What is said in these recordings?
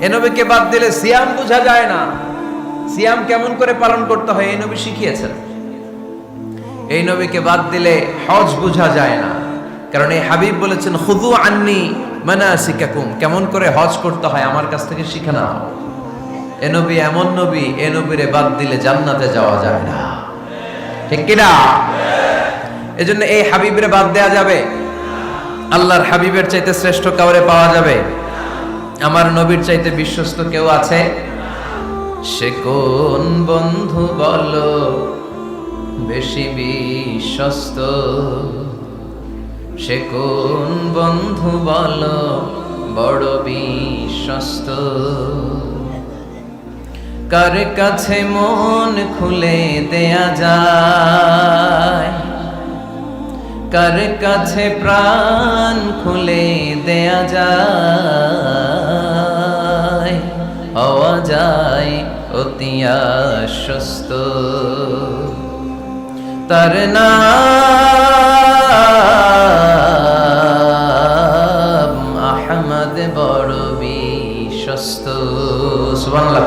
এ নবীকে বাদ দিলে সিয়াম বোঝা যায় না। সিয়াম কেমন করে পালন করতে হয় এই নবী শিখিয়েছেন। এই নবীকে বাদ দিলে হজ বোঝা যায় না, কারণ এই হাবিব বলেছেন খুযু আন্নী মানাসিকাকুম, কেমন করে হজ করতে হয় আমার কাছ থেকে শিখে নাও। এ নবী এমন নবী, এ নবীরে বাদ দিলে জান্নাতে যাওয়া যায় না, ঠিক কিনা? এজন্য এই হাবিবরে বাদ দেয়া যাবে? আল্লাহর হাবিবের চাইতে শ্রেষ্ঠ কাউরে পাওয়া যাবে? আমার নবীর চাইতে বিশ্বস্ত কেউ আছে? সে কোন বন্ধু বলো বেশি বিশ্বস্ত, সে কোন বন্ধু বলো বড় বিশ্বস্ত, কার কাছে মন খুলে দেয়া যায়, কার কাছে প্রাণ খুলে দেয়া যায়, হওয়া যায় অতি আশ্বস্ত। তার নাম আহমদ বড় বিশ্বস্ত। সুবহানাল্লাহ।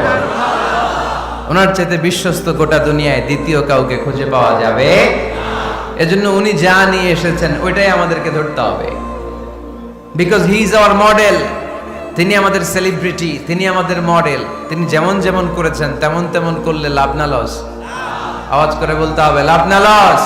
ওনার চাইতে বিশ্বস্ত গোটা দুনিয়ায় দ্বিতীয় কাউকে খুঁজে পাওয়া যাবে? এজন্য উনি যা নিয়ে এসেছেন ওইটাই আমাদেরকে ধরতে হবে, because he is our model. তিনি আমাদের সেলিব্রিটি, তিনি আমাদের মডেল। তিনি যেমন যেমন করেছেন তেমন তেমন করলে লাভ না লস? আওয়াজ করে বলতে হবে, লাভ না লস?